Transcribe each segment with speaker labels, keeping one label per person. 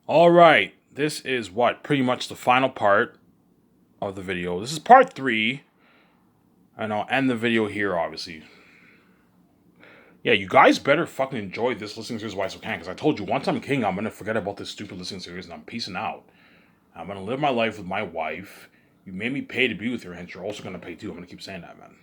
Speaker 1: All right, this is what pretty much the final part of the video. This is part three, and I'll end the video here. Obviously, yeah, you guys better fucking enjoy this listening series while I can, because I told you once I'm king, I'm gonna forget about this stupid listening series and I'm peacing out. I'm gonna live my life with my wife. You made me pay to be with her, hence you're also gonna pay too. I'm gonna keep saying that, man.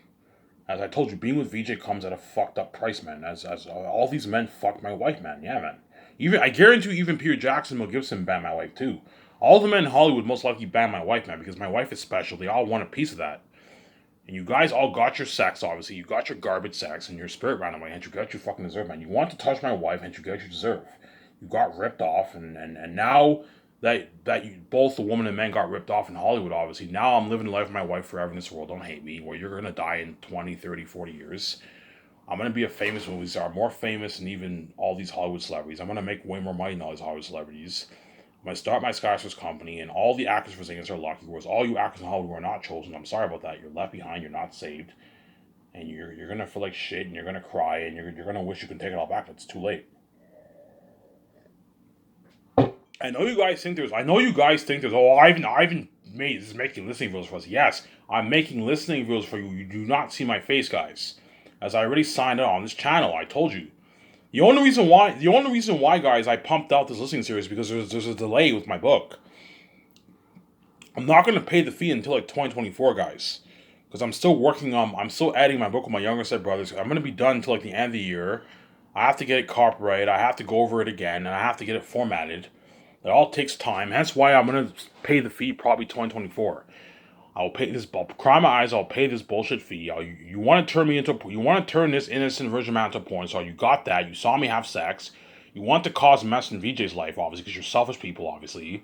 Speaker 1: As I told you, being with VJ comes at a fucked up price, man. As all these men fucked my wife, man. Yeah, man. Even I guarantee you, even Peter Jackson, Mel Gibson banned my wife too. All the men in Hollywood most likely banned my wife, man, because my wife is special. They all want a piece of that. And you guys all got your sex, obviously. You got your garbage sex and your spirit ran away, and you got your fucking deserve, man. You want to touch my wife, and you got your deserve. You got ripped off, and now that you both the woman and men got ripped off in Hollywood, obviously. Now I'm living the life of my wife forever in this world. Don't hate me. Well, you're gonna die in 20, 30, 40 years. I'm gonna be a famous movie star, more famous than even all these Hollywood celebrities. I'm gonna make way more money than all these Hollywood celebrities. I'm gonna start my Skyscrapers company, and all the actors for Zingers are lucky. Whereas all you actors in Hollywood were not chosen. I'm sorry about that. You're left behind. You're not saved, and you're gonna feel like shit, and you're gonna cry, and you're gonna wish you can take it all back, but it's too late. I know you guys think there's. I know you guys think there's. Oh, Ivan made is making listening videos for us. Yes, I'm making listening videos for you. You do not see my face, guys, as I already signed up on this channel. I told you. The only reason why, guys, I pumped out this listening series is because there's a delay with my book. I'm not gonna pay the fee until like 2024, guys, because I'm still working on. I'm still editing my book with my younger set brothers. I'm gonna be done until like the end of the year. I have to get it copyrighted. I have to go over it again, and I have to get it formatted. It all takes time. Hence why I'm gonna pay the fee probably 2024. I'll pay this. I'll cry my eyes. I'll pay this bullshit fee. You want to turn me into? You want to turn this innocent virgin man into porn? So you got that. You saw me have sex. You want to cause a mess in VJ's life, obviously, because you're selfish people, obviously,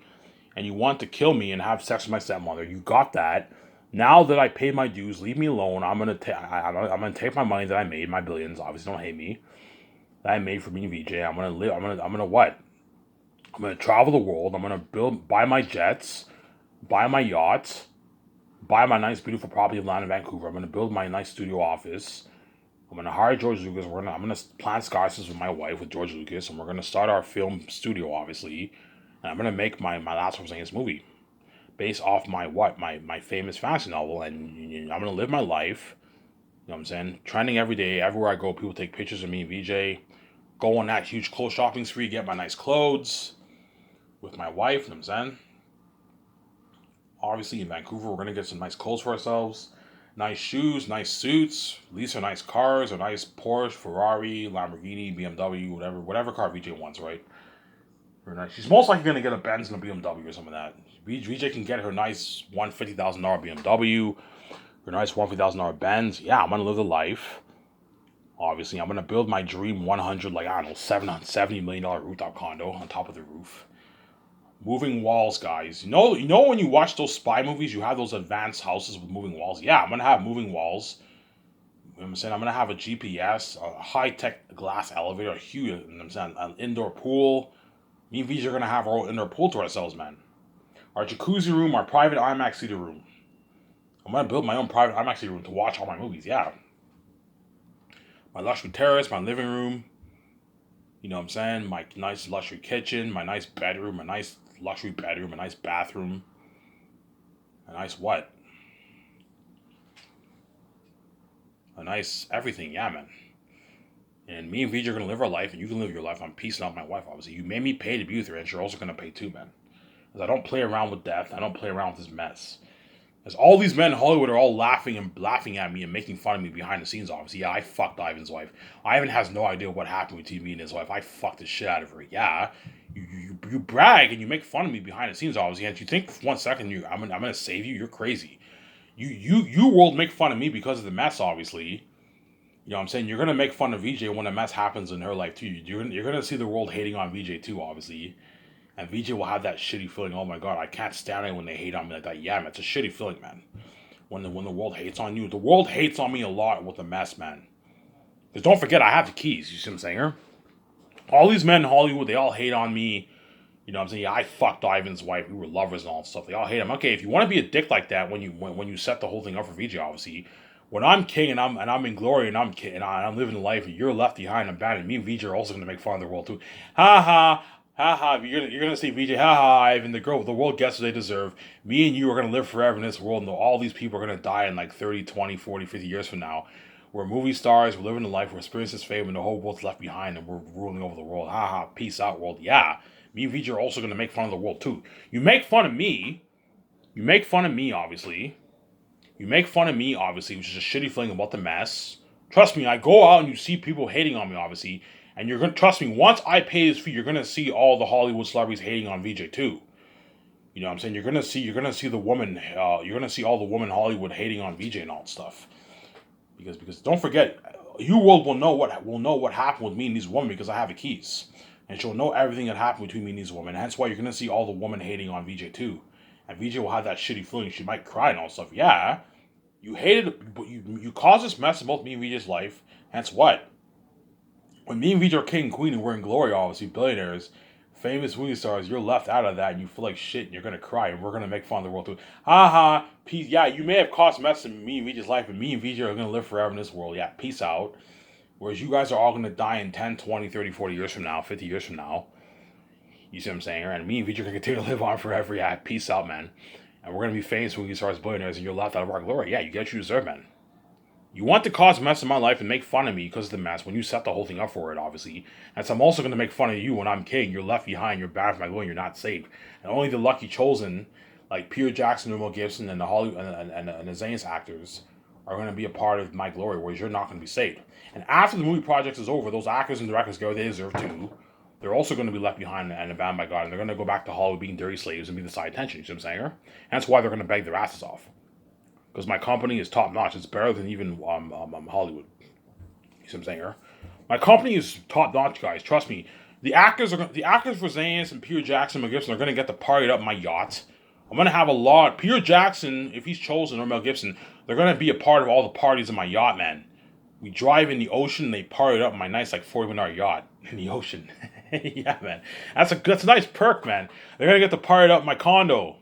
Speaker 1: and you want to kill me and have sex with my stepmother. You got that. Now that I paid my dues, leave me alone. I'm gonna take my money that I made, my billions. Obviously, don't hate me. That I made for me and VJ. I'm gonna live. I'm gonna what? I'm gonna travel the world. I'm gonna buy my jets, buy my yachts, buy my nice, beautiful property of land in Vancouver. I'm gonna build my nice studio office. I'm gonna hire George Lucas. I'm gonna plant Skyscrapers with my wife, with George Lucas, and we're gonna start our film studio, obviously. And I'm gonna make my last one saying this movie based off my famous fantasy novel, and I'm gonna live my life. You know what I'm saying? Trending every day, everywhere I go, people take pictures of me and VJ. Go on that huge clothes shopping spree, get my nice clothes with my wife. You know what I'm saying? Obviously, in Vancouver, we're gonna get some nice clothes for ourselves, nice shoes, nice suits, lease our nice cars, a nice Porsche, Ferrari, Lamborghini, BMW, whatever car VJ wants, right? Very nice. She's most likely gonna get a Benz and a BMW or something like that. VJ can get her nice $150,000 BMW, her nice $150,000 Benz. Yeah, I'm gonna live the life. Obviously, I'm gonna build my dream 100, like I don't know, $770 million rooftop condo on top of the roof. Moving walls, guys. You know when you watch those spy movies, you have those advanced houses with moving walls. Yeah, I'm gonna have moving walls. You know what I'm saying? I'm gonna have a GPS, a high tech glass elevator, a huge, you know what I'm saying, an indoor pool. Me and VJ are gonna have our own indoor pool to ourselves, man. Our jacuzzi room, our private IMAX theater room. I'm gonna build my own private IMAX theater room to watch all my movies. Yeah, my luxury terrace, my living room. You know what I'm saying? My nice luxury kitchen, my nice bedroom, a nice luxury bedroom, a nice bathroom, a nice what? A nice everything, yeah, man. And me and VJ are gonna live our life, and you can live your life. I'm peacing out my wife, obviously. You made me pay to be with her, and you're also gonna pay too, man. Because I don't play around with death. I don't play around with this mess. As all these men in Hollywood are all laughing at me and making fun of me behind the scenes, obviously. Yeah, I fucked Ivan's wife. Ivan has no idea what happened between me and his wife. I fucked the shit out of her. Yeah. You brag and you make fun of me behind the scenes, obviously. And you think for 1 second I'm gonna save you. You're crazy. You world make fun of me because of the mess, obviously. You know what I'm saying? You're gonna make fun of VJ when a mess happens in her life too. You're gonna see the world hating on VJ too, obviously. And VJ will have that shitty feeling. Oh my god, I can't stand it when they hate on me like that. Yeah, man, it's a shitty feeling, man. When the world hates on you, the world hates on me a lot with a mess, man. Because don't forget, I have the keys. You see what I'm saying? Here? All these men in Hollywood, they all hate on me. You know what I'm saying? Yeah, I fucked Ivan's wife. We were lovers and all that stuff. They all hate him. Okay, if you want to be a dick like that when you set the whole thing up for VJ, obviously, when I'm king and I'm in glory and I'm living the life and you're left behind and abandoned, me and VJ are also gonna make fun of the world too. Ha ha! Haha, you're gonna say VJ, haha, even the world gets what they deserve. Me and you are gonna live forever in this world, and all these people are gonna die in like 30, 20, 40, 50 years from now. We're movie stars, we're living a life, we're experiencing this fame, and the whole world's left behind, and we're ruling over the world. Haha, peace out, world. Yeah, me and VJ are also gonna make fun of the world too. You make fun of me. You make fun of me, obviously. You make fun of me, obviously, which is a shitty feeling about the mess. Trust me, I go out and you see people hating on me, obviously, and you're gonna trust me. Once I pay this fee, you're gonna see all the Hollywood celebrities hating on VJ too. You know what I'm saying? You're gonna see the woman. You're gonna see all the women in Hollywood hating on VJ and all that stuff. Because don't forget, you will know what happened with me and these women because I have the keys, and she'll know everything that happened between me and these women. Hence why you're gonna see all the women hating on VJ too, and VJ will have that shitty feeling. She might cry and all that stuff. Yeah, you hated, but you caused this mess in both me and VJ's life. Hence what? When me and VJ are king and queen and we're in glory, obviously billionaires, famous movie stars, you're left out of that and you feel like shit and you're gonna cry and we're gonna make fun of the world too. Haha, peace. Yeah, you may have caused mess in me and VJ's life, but me and VJ are gonna live forever in this world. Yeah, peace out. Whereas you guys are all gonna die in 10, 20, 30, 40 years from now, 50 years from now. You see what I'm saying? And me and VJ are gonna continue to live on forever. Yeah, peace out, man. And we're gonna be famous movie stars, billionaires, and you're left out of our glory. Yeah, you get what you deserve, man. You want to cause mess in my life and make fun of me because of the mess when you set the whole thing up for it, obviously. And so I'm also going to make fun of you when I'm king. You're left behind. You're bad for my glory. You're not saved. And only the lucky chosen, like Peter Jackson, Mel Gibson, and the Hollywood and the Zane's actors, are going to be a part of my glory, whereas you're not going to be saved. And after the movie project is over, those actors and directors get what they deserve too. They're also going to be left behind and abandoned by God, and they're going to go back to Hollywood being dirty slaves and be the side attention. You see what I'm saying? And that's why they're going to beg their asses off. Because my company is top notch. It's better than even Hollywood. You see what I'm saying here? My company is top notch, guys. Trust me. The actors for Zane's and Peter Jackson and Mel Gibson are gonna get to party up my yacht. I'm gonna have a lot. Peter Jackson, if he's chosen, or Mel Gibson, they're gonna be a part of all the parties in my yacht, man. We drive in the ocean. And they party up my nice like 40-minute yacht in the ocean. Yeah, man. That's a nice perk, man. They're gonna get to party up my condo.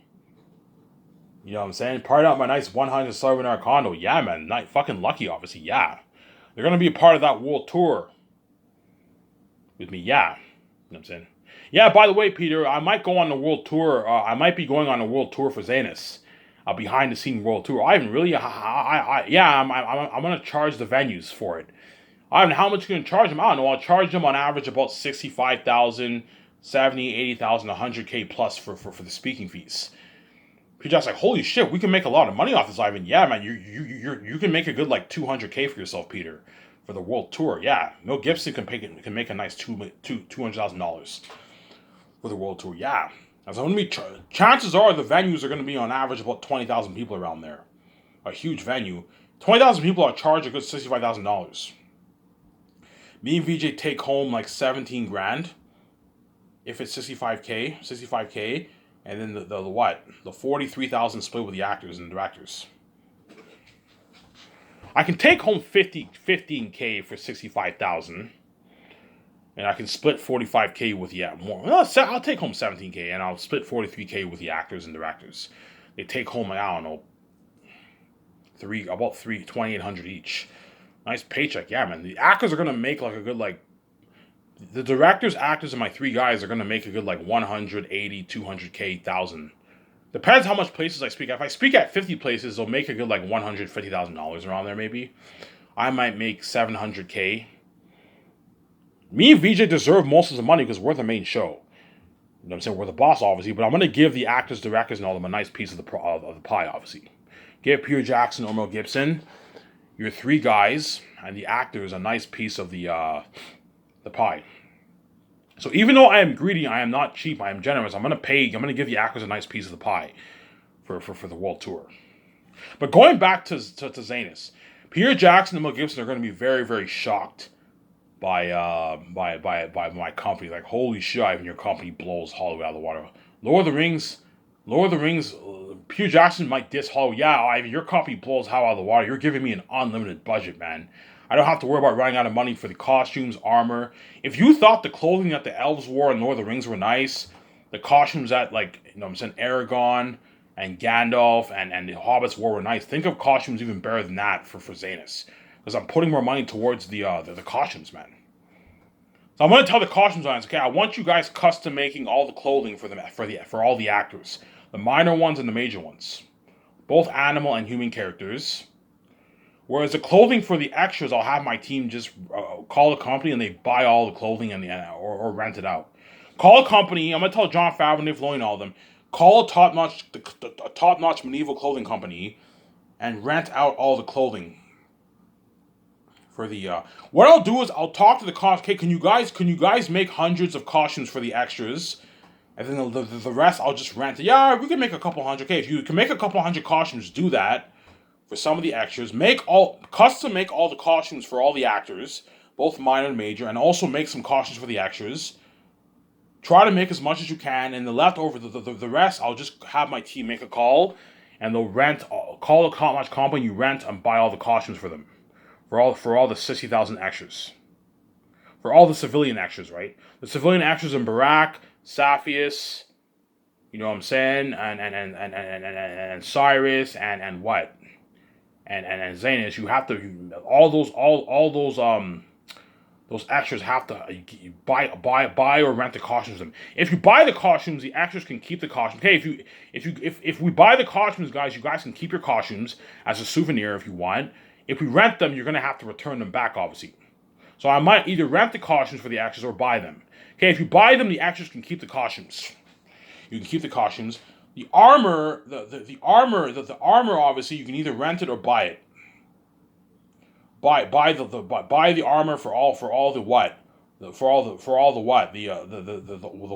Speaker 1: You know what I'm saying? Part out my nice 100 star condo. Yeah, man. Not fucking lucky, obviously. Yeah. They're going to be a part of that world tour with me. Yeah. You know what I'm saying? Yeah, by the way, Peter, I might go on the world tour. I might be going on a world tour for Zanus. A behind the scene world tour. I haven't really. I'm going to charge the venues for it. I don't know how much you're going to charge them. I don't know. I'll charge them on average about 65,000, 70, 80,000, 100K plus for the speaking fees. Peter Jackson's like, holy shit, we can make a lot of money off this, Ivan. Yeah, man, you can make a good like 200K for yourself, Peter, for the world tour. Yeah, Mel Gibson can make a nice $200,000 for the world tour. Yeah, as I'm gonna be chances are the venues are gonna be on average about 20,000 people around there, a huge venue. 20,000 people are charged a good $65,000. Me and VJ take home like 17 grand. If it's 65K. And then the what? The 43,000 split with the actors and directors. I can take home 15K for 65,000. And I can split 45K with more. Well, I'll take home 17K and I'll split 43K with the actors and directors. They take home like, I don't know, about 2,800 each. Nice paycheck, yeah, man. The actors are gonna make like a good like. The directors, actors, and my three guys are going to make a good like 180, 200K, 1,000. Depends how much places I speak at. If I speak at 50 places, they'll make a good like $150,000 around there maybe. I might make 700K. Me and VJ deserve most of the money because we're the main show. You know what I'm saying? We're the boss, obviously, but I'm going to give the actors, directors, and all of them a nice piece of the pie, obviously. Give Peter Jackson or Mel Gibson, your three guys, and the actors a nice piece of the pie. So even though I am greedy, I am not cheap, I am generous. I'm gonna give the actors a nice piece of the pie for the world tour. But going back to Zanus, Peter Jackson and Mel Gibson are gonna be very, very shocked by my company. Like, holy shit, Ivan, your company blows Hollywood out of the water. Lord of the Rings, Peter Jackson might diss Hollywood. Yeah, Ivan, your company blows Hollywood out of the water. You're giving me an unlimited budget, man. I don't have to worry about running out of money for the costumes, armor. If you thought the clothing that the elves wore in Lord of the Rings were nice, the costumes that, like, you know what I'm saying, Aragorn and Gandalf and the hobbits wore nice, think of costumes even better than that for Zanus. Because I'm putting more money towards the costumes, man. So I'm going to tell the costume designers, okay, I want you guys custom making all the clothing for all the actors, the minor ones and the major ones, both animal and human characters. Whereas the clothing for the extras, I'll have my team just call a company and they buy all the clothing or rent it out. Call a company. I'm gonna tell Jon Favreau and Dave Filoni and all of them. Call a top-notch medieval clothing company, and rent out all the clothing. For the what I'll do is I'll talk to the cost. Okay, can you guys make hundreds of costumes for the extras, and then the rest I'll just rent. Yeah, we can make a couple hundred. Okay, if you can make a couple hundred costumes, do that. For some of the extras, make all the costumes for all the actors, both minor and major, and also make some costumes for the extras. Try to make as much as you can, and the leftover, the rest, I'll just have my team make a call, and they'll call a top-notch company you rent and buy all the costumes for them, for all the 60,000 extras, for all the civilian extras, right? The civilian extras in Barack, Sapphires, you know what I'm saying, and Cyrus, and what? And Zanus, you have to all those extras have to buy or rent the costumes. Them. If you buy the costumes, the extras can keep the costumes. Okay, if we buy the costumes, guys, you guys can keep your costumes as a souvenir if you want. If we rent them, you're gonna have to return them back, obviously. So I might either rent the costumes for the extras or buy them. Okay, if you buy them, the extras can keep the costumes. You can keep the costumes. The armor, the armor, obviously, you can either rent it or buy it. Buy the armor for all the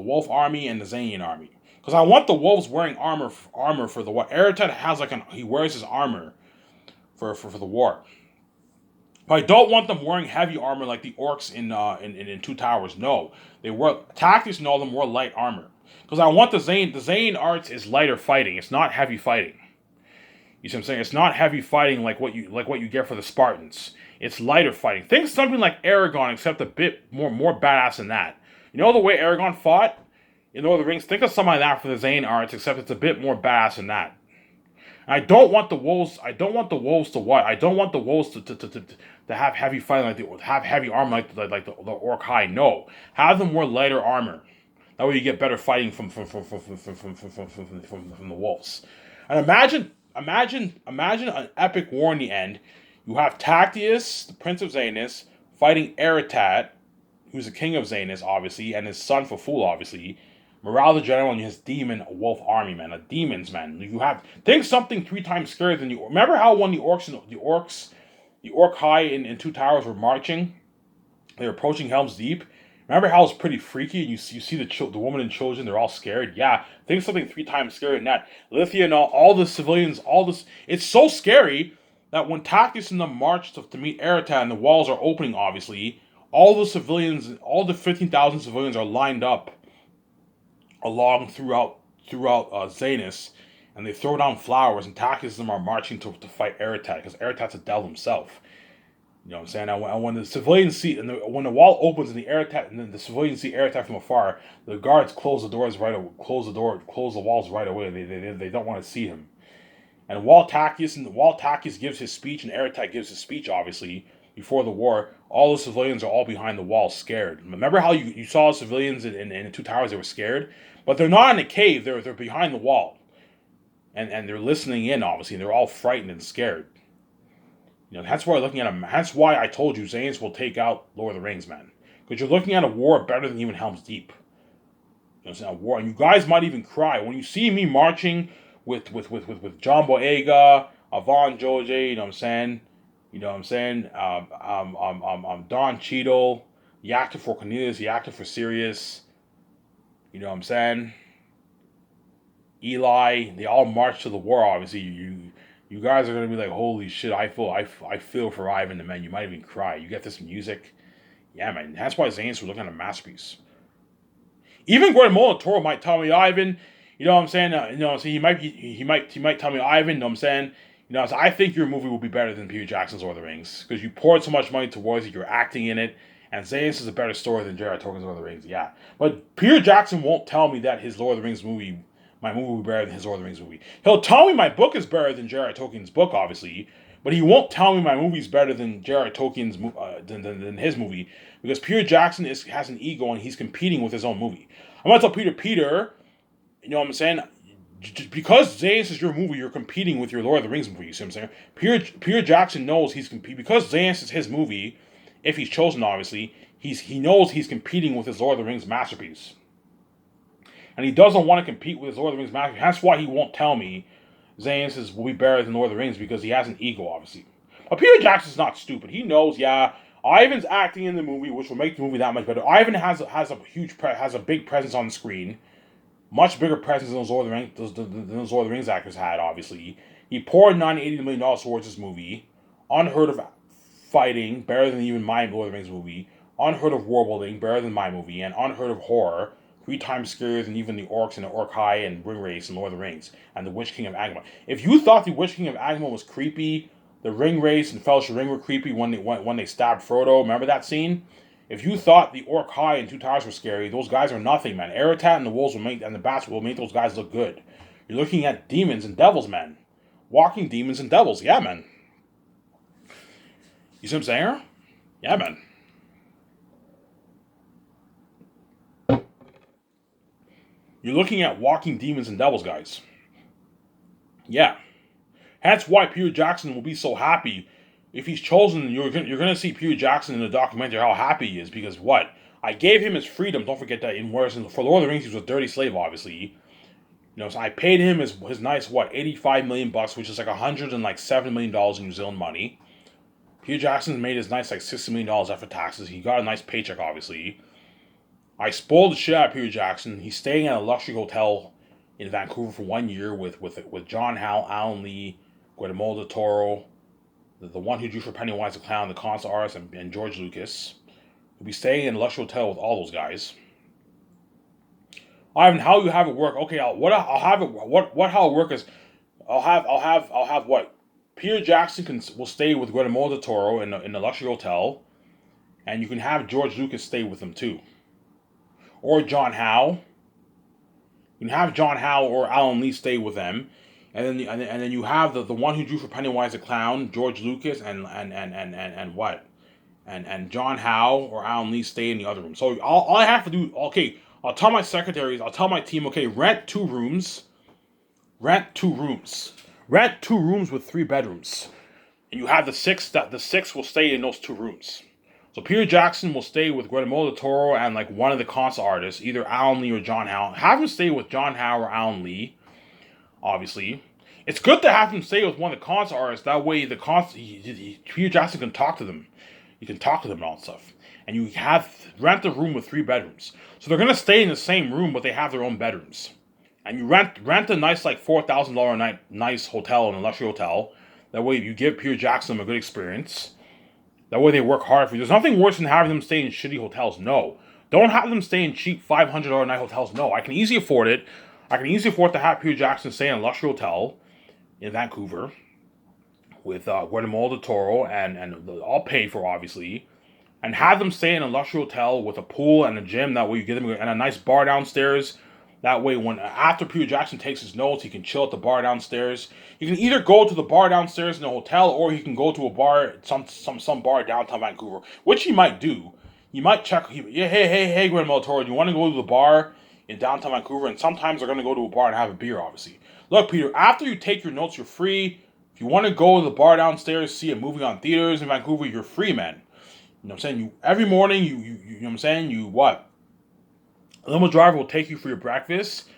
Speaker 1: Wolf army and the Zanian army. Because I want the Wolves wearing armor for the what? Eretat has he wears his armor for the war. But I don't want them wearing heavy armor like the orcs in Two Towers. No, they wear tactics and all them wear light armor. Because I want the Zane arts is lighter fighting. It's not heavy fighting. You see what I'm saying? It's not heavy fighting like what you get for the Spartans. It's lighter fighting. Think something like Aragon, except a bit more badass than that. You know the way Aragon fought in Lord of the Rings? Think of something like that for the Zane arts, except it's a bit more badass than that. And I don't want the wolves. I don't want the wolves to what? I don't want the wolves to have heavy fighting have heavy armor like the Orc High. No, have them wear lighter armor. That way you get better fighting from the wolves. And imagine an epic war in the end. You have Tactius, the Prince of Zanus, fighting Eretat, who's the king of Zanus, obviously, and his son Faful, obviously. Morale the general and his demon wolf army, man. A demons, man. Think something 3 times scarier than you. Remember how when the Orc High in Two Towers were marching? They were approaching Helm's Deep. Remember how it's pretty freaky? And you see the woman and children, they're all scared. Yeah, think something 3 times scarier than that. Lithia and all the civilians, it's so scary that when Tactius and them marched to meet Eretat and the walls are opening, obviously, all the civilians, all the 15,000 civilians are lined up along throughout Zanus, and they throw down flowers, and Tactius and them are marching to fight Eretat, because Eretat's a devil himself. You know what I'm saying? And when the civilians see, when the wall opens and the civilians see Eretat from afar, the guards close the walls right away. They don't want to see him. And while Tactius gives his speech and Eretat gives his speech, obviously, before the war, all the civilians are all behind the wall, scared. Remember how you saw civilians in the Two Towers, they were scared? But they're not in a cave, they're behind the wall. And they're listening in, obviously, and they're all frightened and scared. You know, that's why that's why I told you Zanus will take out Lord of the Rings, man. Because you're looking at a war better than even Helm's Deep. You know, it's a war, and you guys might even cry when you see me marching with John Boyega, Avon Joje, you know what I'm saying? You know what I'm saying? Don Cheadle, the actor for Cornelius, the actor for Sirius. You know what I'm saying? Eli, they all march to the war, obviously. You guys are gonna be like, holy shit, I feel for Ivan, and man, you might even cry. You get this music. Yeah, man. That's why Zanus was looking at a masterpiece. Even Guillermo del Toro might tell me, Ivan, you know what I'm saying? So he might tell me, Ivan, you know what I'm saying? You know, so I think your movie will be better than Peter Jackson's Lord of the Rings. Because you poured so much money towards it, you're acting in it, and Zanus is a better story than J.R.R. Tolkien's Lord of the Rings, yeah. But Peter Jackson won't tell me that his Lord of the Rings movie, my movie will be better than his Lord of the Rings movie. He'll tell me my book is better than J.R.R. Tolkien's book, obviously, But he won't tell me my movie's better than Jared Tolkien's than his movie, because Peter Jackson has an ego and he's competing with his own movie. I'm gonna tell Peter, you know what I'm saying? Because Zayas is your movie, you're competing with your Lord of the Rings movie. You see what I'm saying? Peter Jackson knows he's competing because Zayas is his movie. If he's chosen, obviously, he knows he's competing with his Lord of the Rings masterpiece, and he doesn't want to compete with his Lord of the Rings masterpiece. That's why he won't tell me Zayas will be better than Lord of the Rings, because he has an ego, obviously. But Peter Jackson's not stupid. He knows, yeah, Ivan's acting in the movie, which will make the movie that much better. Ivan has a big presence on the screen, much bigger presence than those Lord of the Rings actors had. Obviously, he poured $980 million towards this movie. Unheard of fighting, better than even my Lord of the Rings movie. Unheard of world building, better than my movie, and unheard of horror, 3 times scarier than even the orcs and the Orcai and Ringwraiths in Lord of the Rings, and the Witch King of Angmar. If you thought the Witch King of Angmar was creepy, the Ringwraiths and Fellowship Ring were creepy when they stabbed Frodo, remember that scene? If you thought the Orcai and Two Towers were scary, those guys are nothing, man. Eretat and the wolves and the bats will make those guys look good. You're looking at demons and devils, man. Walking demons and devils, yeah, man. You see what I'm saying? Yeah, man. You're looking at walking demons and devils, guys. Yeah. That's why Peter Jackson will be so happy. If he's chosen, you're going to see Peter Jackson in the documentary how happy he is, because what? I gave him his freedom. Don't forget that. For Lord of the Rings, he was a dirty slave, obviously. So I paid him his nice, $85 million, which is like $107 million in New Zealand money. Peter Jackson made his nice, $60 million after taxes. He got a nice paycheck, obviously. I spoiled the shit out of Peter Jackson. He's staying at a luxury hotel in Vancouver for 1 year with John Howe, Alan Lee, Guillermo del Toro, the one who drew for Pennywise the Clown, the concept artist, and George Lucas. We'll be staying in a luxury hotel with all those guys. Ivan, how you have it work? Okay, how it work is, I'll have what? Peter Jackson will stay with Guillermo del Toro in the luxury hotel, and you can have George Lucas stay with them too, or John Howe. You can have John Howe or Alan Lee stay with them, and then you have the one who drew for Pennywise the Clown, George Lucas, and John Howe or Alan Lee stay in the other room. So all I have to do, okay, I'll tell my secretaries, I'll tell my team, okay, rent two rooms with 3 bedrooms, and you have the six will stay in those 2 rooms. So Peter Jackson will stay with Guillermo del Toro and like one of the concept artists, either Alan Lee or John Howe. Have him stay with John Howe or Alan Lee, obviously. It's good to have him stay with one of the concept artists. That way, Peter Jackson can talk to them. You can talk to them and all that stuff. And you rent the room with 3 bedrooms. So they're gonna stay in the same room, but they have their own bedrooms. And you rent a nice $4,000 a night nice hotel in a luxury hotel. That way, you give Peter Jackson a good experience. That way they work hard for you. There's nothing worse than having them stay in shitty hotels. No. Don't have them stay in cheap $500 a night hotels. No. I can easily afford it. I can easily afford to have Peter Jackson stay in a luxury hotel in Vancouver with Guillermo del Toro, and all paid for, obviously. And have them stay in a luxury hotel with a pool and a gym. That way you get them, and a nice bar downstairs. That way, after Peter Jackson takes his notes, he can chill at the bar downstairs. You can either go to the bar downstairs in the hotel, or he can go to a bar, some bar downtown Vancouver, which he might do. He might check. Hey, Guillermo del Toro, do you want to go to the bar in downtown Vancouver? And sometimes they're going to go to a bar and have a beer, obviously. Look, Peter, after you take your notes, you're free. If you want to go to the bar downstairs, see a movie on theaters in Vancouver, you're free, man. You know what I'm saying? Every morning, you know what I'm saying? A limo driver will take you for your breakfast,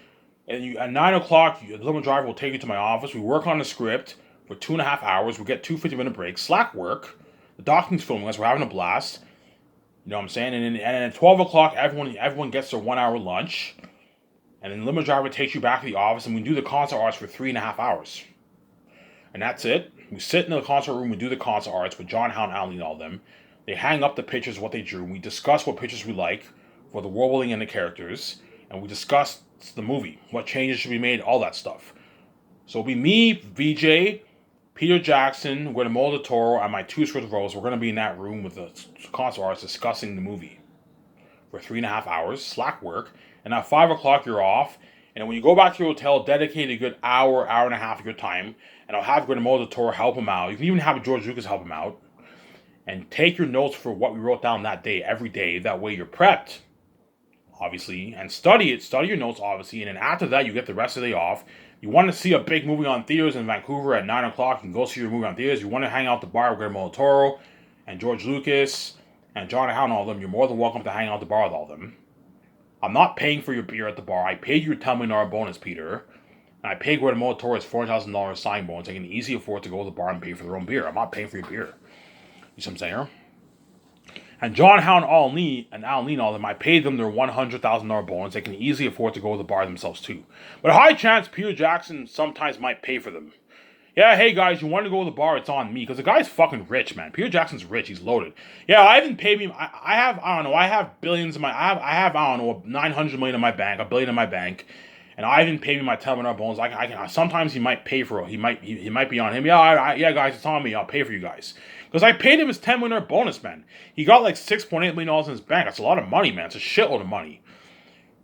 Speaker 1: and at 9 o'clock, the limo driver will take you to my office. We work on the script for 2.5 hours. We get 2 50-minute breaks, slack work. The documents filming us. We're having a blast. You know what I'm saying? And at 12 o'clock, everyone gets their 1 hour lunch, and then the limo driver takes you back to the office, and we do the concert arts for 3.5 hours. And that's it. We sit in the concert room. We do the concert arts with John Howe and Alan and all them. They hang up the pictures of what they drew. We discuss what pictures we like for the world building and the characters, and we discuss the movie, what changes should be made, all that stuff. So it'll be me, VJ, Peter Jackson, Guillermo del Toro, and my 2 script roles. We're going to be in that room with the concert artists discussing the movie for 3.5 hours, slack work, and at 5 o'clock you're off, And when you go back to your hotel, dedicate a good hour, hour and a half of your time, and I'll have Guillermo del Toro help him out. You can even have George Lucas help him out. And take your notes for what we wrote down that day, every day. That way you're prepped, obviously, and study it. Study your notes, obviously, and then after that, you get the rest of the day off. You want to see a big movie on theaters in Vancouver at 9 o'clock, you can go see your movie on theaters. You want to hang out at the bar with Guillermo del Toro and George Lucas and John Howe and all of them, you're more than welcome to hang out at the bar with all of them. I'm not paying for your beer at the bar. I paid your $10 million bonus, Peter. And I paid Guillermo del Toro's $4,000 sign bonus. I can easily afford to go to the bar and pay for their own beer. I'm not paying for your beer. You see what I'm saying? And John Howe and Al Lee and all of them, I paid them their $100,000 bonus. They can easily afford to go to the bar themselves too. But a high chance Peter Jackson sometimes might pay for them. Yeah, hey guys, you want to go to the bar? It's on me. Because the guy's fucking rich, man. Peter Jackson's rich. He's loaded. Yeah, I haven't paid me. I have billions in my. I have 900 million in my bank, $1 billion in my bank, and I haven't paid me my $10 million bonus. I can. Sometimes he might pay for it. He might be on him. Yeah, guys, it's on me. I'll pay for you guys. Because I paid him his $10 million bonus, man. He got like $6.8 million in his bank. That's a lot of money, man. It's a shitload of money.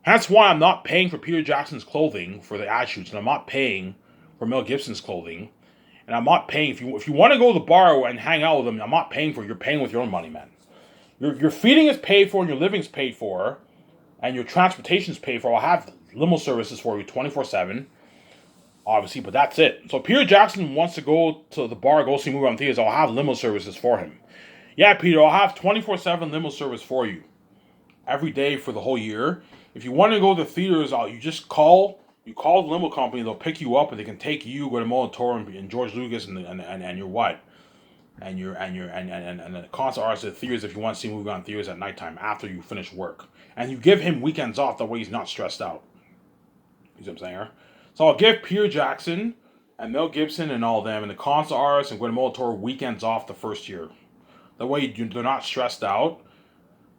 Speaker 1: That's why I'm not paying for Peter Jackson's clothing for the ad shoots, and I'm not paying for Mel Gibson's clothing. And I'm not paying, if you want to go to the bar and hang out with them, I'm not paying for it. You're paying with your own money, man. Your feeding is paid for and your living is paid for and your transportation is paid for. I'll have limo services for you 24/7, obviously, but that's it. So if Peter Jackson wants to go to the bar, go see a movie on theaters, I'll have limo services for him. Yeah, Peter, I'll have 24/7 limo service for you every day for the whole year. If you want to go to the theaters, you just call. You call the limo company, they'll pick you up, and they can take you, Guillermo del Toro, and George Lucas, and your what, and the concert artists at the theaters if you want to see a movie on theaters at nighttime after you finish work, and you give him weekends off. That way he's not stressed out. You see what I'm saying? So I'll give Peter Jackson and Mel Gibson and all of them, and the concert artists and Guillermo del Toro weekends off the first year. That way they're not stressed out.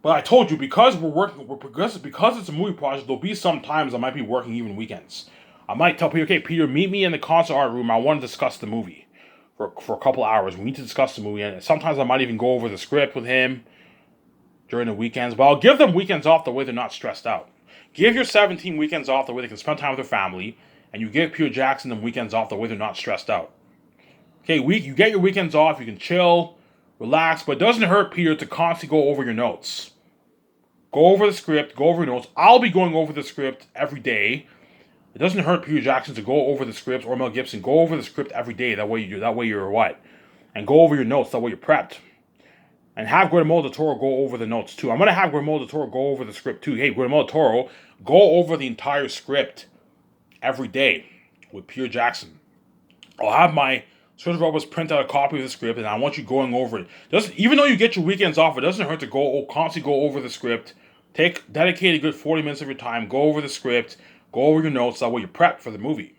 Speaker 1: But I told you, because because it's a movie project, there'll be some times I might be working even weekends. I might tell Peter, okay, Peter, meet me in the concert art room. I want to discuss the movie for a couple hours. We need to discuss the movie. And sometimes I might even go over the script with him during the weekends. But I'll give them weekends off the way they're not stressed out. Give your 17 weekends off the way they can spend time with their family. And you give Peter Jackson them weekends off the way they're not stressed out. Okay, you get your weekends off. You can chill, relax. But it doesn't hurt, Peter, to constantly go over your notes. Go over the script, go over your notes. I'll be going over the script every day. It doesn't hurt Peter Jackson to go over the script, or Mel Gibson. Go over the script every day. That way you're what? And go over your notes. That way you're prepped. And have Guillermo del Toro go over the notes too. I'm going to have Guillermo del Toro go over the script too. Hey, Guillermo del Toro, go over the entire script every day with Peter Jackson. I'll have my script robots print out a copy of the script, and I want you going over it. Even though you get your weekends off, it doesn't hurt to constantly go over the script. Dedicate a good 40 minutes of your time. Go over the script. Go over your notes. That way you're prepped for the movie.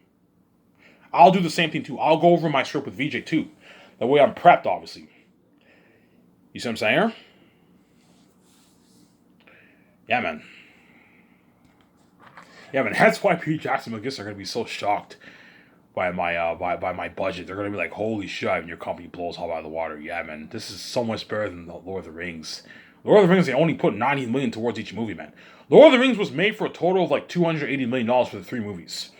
Speaker 1: I'll do the same thing too. I'll go over my script with VJ too. That way I'm prepped, obviously. You see what I'm saying? Yeah, man. That's why Peter Jackson and Mel Gibson are going to be so shocked by my budget. They're going to be like, holy shit, and your company blows hell out of the water. Yeah, man. This is so much better than the Lord of the Rings. Lord of the Rings, they only put $90 million towards each movie, man. Lord of the Rings was made for a total of like $280 million for the 3 movies.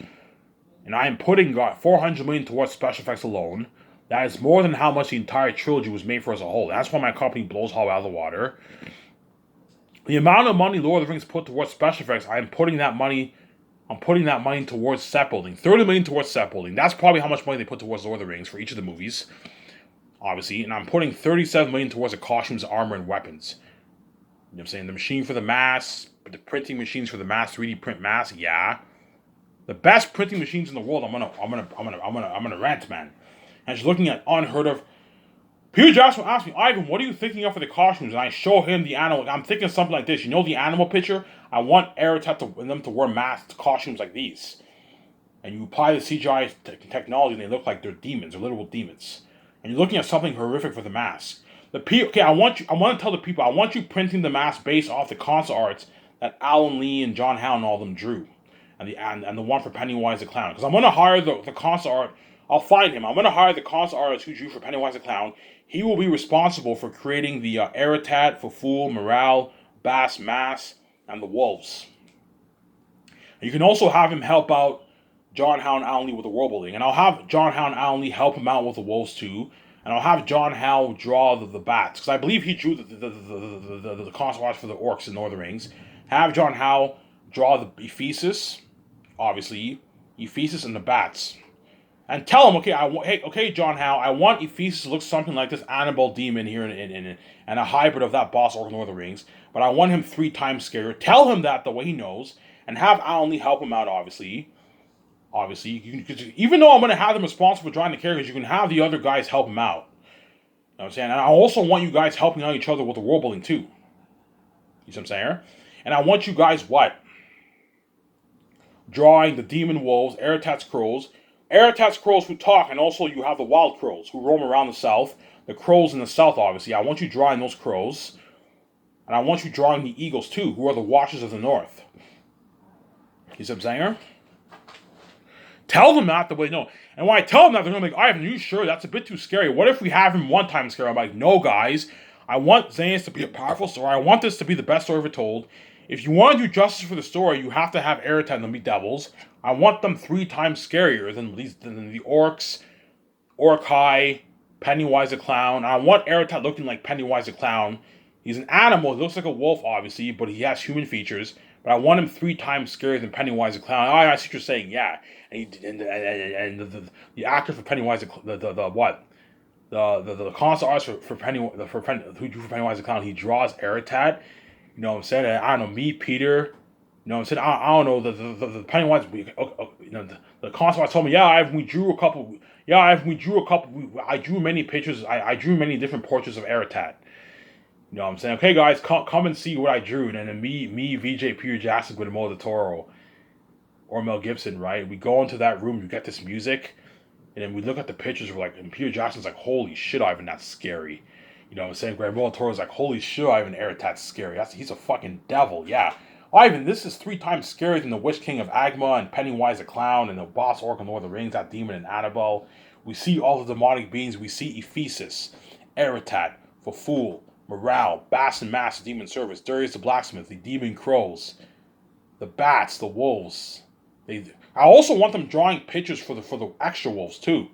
Speaker 1: And I am putting $400 million towards special effects alone. That is more than how much the entire trilogy was made for as a whole. That's why my company blows hell out of the water. The amount of money Lord of the Rings put towards special effects, I'm putting that money towards set building. $30 million towards set building. That's probably how much money they put towards Lord of the Rings for each of the movies. Obviously. And I'm putting $37 million towards the costumes, armor, and weapons. You know what I'm saying? The machine for the masks, the printing machines for the mask, 3D print masks, yeah. The best printing machines in the world, I'm gonna rent, man. And just looking at unheard of. Peter Jackson asked me, Ivan, what are you thinking of for the costumes? And I show him the animal. I'm thinking something like this. You know the animal picture? I want Aratat and them to wear masks, costumes like these. And you apply the CGI technology and they look like they're demons, they're literal demons. And you're looking at something horrific for the mask. I want to tell the people, I want you printing the mask based off the concept arts that Alan Lee and John Howe and all of them drew. And the one for Pennywise the Clown. Because I'm going to hire the concept art. I'll find him. I'm going to hire the concept artist who drew for Pennywise the Clown. He will be responsible for creating the Aratat, Faful, Morale, Bass, Mass, and the Wolves. And And you can also have him help out John Howe and Alan Lee with the world building. And I'll have John Howe and Alan Lee help him out with the wolves too. And I'll have John Howe draw the bats. Because I believe he drew the concept art for the orcs in Lord of the Rings. Have John Howe draw the Ephesus, obviously. Ephesus and the bats. And tell him, okay, John Howe, I want Ephesus to look something like this Annabelle demon here and a hybrid of that boss orc in Lord of the Rings. But I want him 3 times scarier. Tell him that the way he knows. And have Alan Lee help him out, obviously. Even though I'm going to have them responsible for drawing the characters, you can have the other guys help him out. You know what I'm saying? And I also want you guys helping out each other with the world building too. You see what I'm saying? And I want you guys what? Drawing the demon wolves, Aratat's crows. Aratat's crows who talk, and also you have the wild crows who roam around the south. The crows in the south, obviously. I want you drawing those crows. And I want you drawing the eagles too, who are the watchers of the north. You see what I'm saying? Tell them that the way, no. And when I tell them that, they're going to be like, Ivan, are you sure? That's a bit too scary. What if we have him 1 time scary? I'm like, no, guys. I want Xanax to be a powerful story. I want this to be the best story ever told. If you want to do justice for the story, you have to have Aratat and the Meat Devils. I want them 3 times scarier than the orcs, Orcai, Pennywise the Clown. I want Aratat looking like Pennywise the Clown. He's an animal. He looks like a wolf, obviously, but he has human features. But I want him 3 times scarier than Pennywise the Clown. Oh, I see what you're saying, yeah. And the actor for Pennywise the concept artist for Pennywise the Clown, he draws Aratat. You know what I'm saying? I don't know, me, Peter. You know what I'm saying? I don't know, the Pennywise, you know, the concept artist told me, I drew many pictures, I drew many different portraits of Aratat. You know what I'm saying? Okay, guys, come and see what I drew. And then me, VJ, Peter Jackson, Guillermo del Toro, or Mel Gibson, right? We go into that room, you get this music, and then we look at the pictures, we're like, and Peter Jackson's like, holy shit, Ivan, that's scary. You know what I'm saying? Guillermo del Toro's like, holy shit, Ivan, Aratat's scary. He's a fucking devil, yeah. Ivan, this is 3 times scarier than the Witch King of Agma and Pennywise the Clown and the boss orc in Lord of the Rings, that demon and Annabelle. We see all the demonic beings. We see Ephesus, Aratat, Faful, Morale, Bass and Mass, the demon service, Darius the blacksmith, the demon crows, the bats, the wolves. I also want them drawing pictures for the extra wolves too.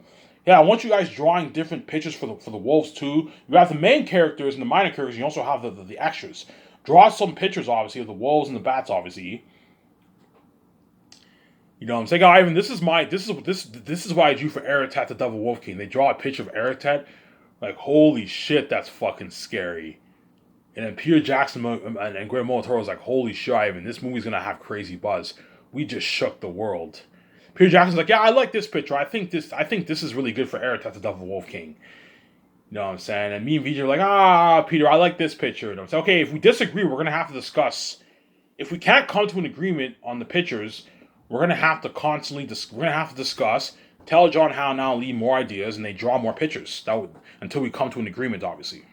Speaker 1: Yeah, I want you guys drawing different pictures for the wolves too. You have the main characters and the minor characters. You also have the extras. Draw some pictures, obviously, of the wolves and the bats, obviously. You know what I'm saying? Ivan, this is why I drew for Aratat the Devil Wolf King. They draw a picture of Aratat, like, holy shit, that's fucking scary. And then Peter Jackson and Guillermo del Toro was like, holy shit, Ivan, this movie's gonna have crazy buzz. We just shook the world. Peter Jackson's like, yeah, I like this picture. I think this is really good for Aratat the Devil Wolf King. You know what I'm saying? And me and VJ were like, Peter, I like this picture. And I'm saying, okay, if we disagree, we're gonna have to discuss. If we can't come to an agreement on the pictures, we're gonna have to constantly discuss. Tell John Howe and Alan Lee more ideas, and they draw more pictures. Until we come to an agreement, obviously.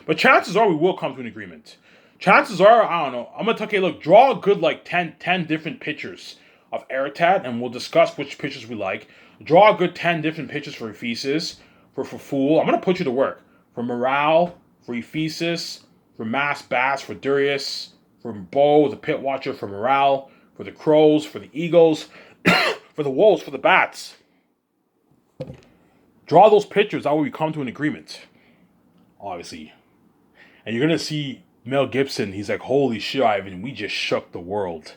Speaker 1: But chances are we will come to an agreement. Chances are, I don't know. I'm gonna okay, look, draw a good like 10 different pictures of Aratat, and we'll discuss which pictures we like. Draw a good 10 different pictures for Ephesus, for Fool. I'm gonna put you to work. For Morale, for Ephesus, for Mass Bass, for Darius, for Bo, the Pit Watcher, for Morale, for the Crows, for the Eagles, for the Wolves, for the Bats. Draw those pictures, that way we come to an agreement. Obviously. And you're gonna see Mel Gibson, he's like, holy shit, Ivan, we just shook the world.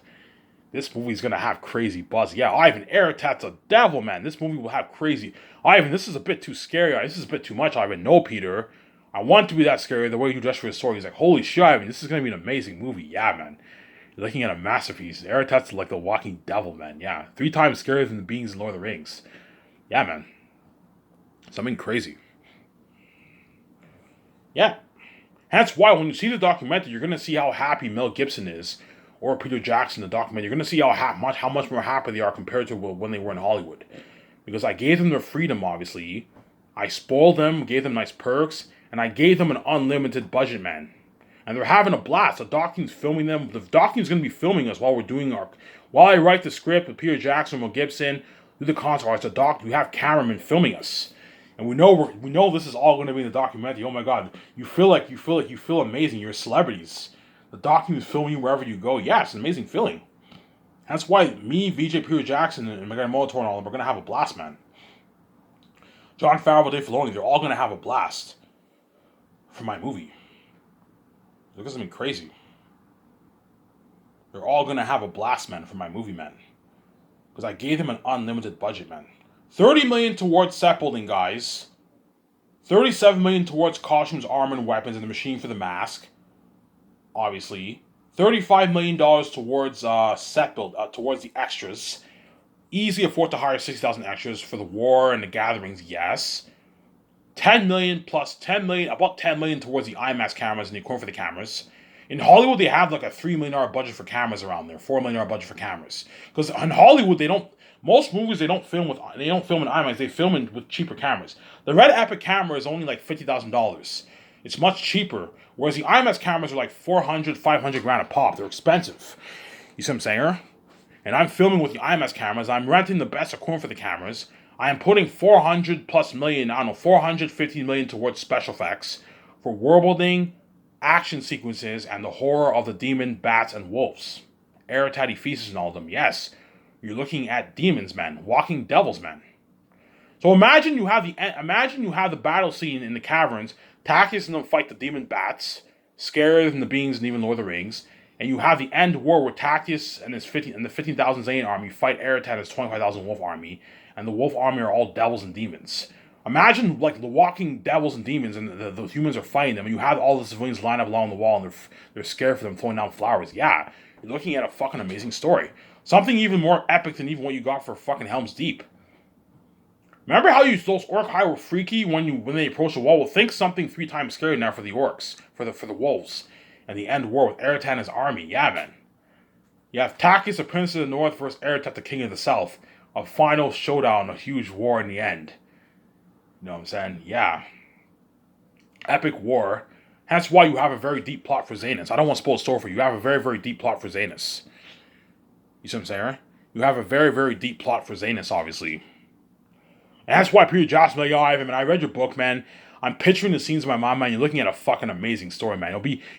Speaker 1: This movie's gonna have crazy buzz. Yeah, Ivan, Aratat's a devil, man. This movie will have crazy. Ivan, this is a bit too scary. This is a bit too much, Ivan. No, Peter. I want it to be that scary. The way you dress for the story, he's like, holy shit, Ivan, this is gonna be an amazing movie. Yeah, man. You're looking at a masterpiece. Aratat's like the walking devil, man. Yeah. 3 times scarier than the beings in Lord of the Rings. Yeah, man. Something crazy. Yeah. That's why when you see the documentary, you're gonna see how happy Mel Gibson is, or Peter Jackson, the documentary. You're gonna see how much more happy they are compared to when they were in Hollywood, because I gave them their freedom. Obviously, I spoiled them, gave them nice perks, and I gave them an unlimited budget, man. And they're having a blast. The docu's filming them. The docu's gonna be filming us while I write the script with Peter Jackson, Mel Gibson, do the concert arts. The doc, we have cameramen filming us. And we know this is all going to be in the documentary. Oh my God, you feel amazing. You're celebrities. The documentary is filming you wherever you go. Yeah, it's an amazing feeling. That's why me, VJ Peter Jackson, and Megan Molitor and all of them are gonna have a blast, man. Jon Favreau, Dave Filoni, they're all gonna have a blast for my movie. They're gonna be crazy. They're all gonna have a blast, man, for my movie, man. Because I gave them an unlimited budget, man. $30 million towards set building, guys. $37 million towards costumes, armor, and weapons, and the machine for the mask. Obviously. $35 million towards set build, towards the extras. Easily afford to hire 60,000 extras for the war and the gatherings, yes. $10 million plus $10 million, about $10 million towards the IMAX cameras and the equipment for the cameras. In Hollywood, they have like a $3 million budget for cameras around there, $4 million budget for cameras. Because in Hollywood, most movies they don't film in IMAX, they film with cheaper cameras. The Red Epic camera is only like $50,000. It's much cheaper, whereas the IMAX cameras are like 400, 500 grand a pop. They're expensive. You see what I'm saying? And I'm filming with the IMAX cameras. I'm renting the best equipment for the cameras. I am putting 400 plus million, I don't know, 450 million towards special effects for world building, action sequences, and the horror of the demon, bats, and wolves. Aratati feasts and all of them. Yes, you're looking at demons, man, walking devils, man. So imagine you have the battle scene in the caverns. Tactics and them fight the demon bats, scarier than the beings and even Lord of the Rings. And you have the end war where Tactius and the 15,000 Zane army fight Aratat and his 25,000 wolf army, and the wolf army are all devils and demons. Imagine like the walking devils and demons, and the humans are fighting them, and you have all the civilians lined up along the wall, and they're scared for them throwing down flowers. Yeah, you're looking at a fucking amazing story. Something even more epic than even what you got for fucking Helm's Deep. Remember how those Uruk-hai were freaky when they approached the wall? Well, think something 3 times scary now for the orcs, for the wolves, and the end war with Aratat and his army. Yeah, man. You have Takis, the prince of the north, versus Aratat, the king of the south. A final showdown, a huge war in the end. You know what I'm saying? Yeah. Epic war. That's why you have a very deep plot for Zanus. I don't want to spoil the story for you. You have a very, very deep plot for Zanus. You see what I'm saying, right? You have a very, very deep plot for Zanus, obviously. And that's why Peter Jackson, like, Ivan, man, I read your book, man. I'm picturing the scenes in my mind, man. You're looking at a fucking amazing story, man.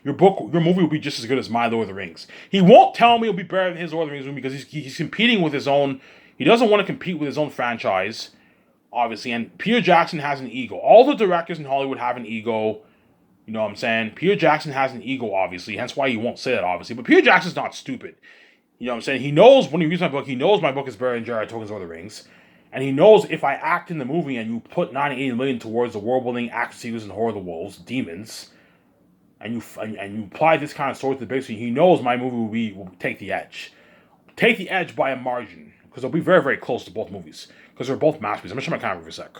Speaker 1: Your movie will be just as good as my Lord of the Rings. He won't tell me it'll be better than his Lord of the Rings movie because he's competing with his own. He doesn't want to compete with his own franchise, obviously. And Peter Jackson has an ego. All the directors in Hollywood have an ego. You know what I'm saying? Peter Jackson has an ego, obviously. Hence why he won't say that, obviously. But Peter Jackson's not stupid. You know what I'm saying? He knows when he reads my book, he knows my book is better than J.R.R. Tolkien's Lord of the Rings. And he knows if I act in the movie and you put 90, 80 million towards the world building, action sequences, and horror of the wolves, demons, and you apply this kind of story to the big screen, he knows my movie will take the edge. Take the edge by a margin. Because it'll be very, very close to both movies. Because they're both masterpieces. I'm going to show my camera for a sec.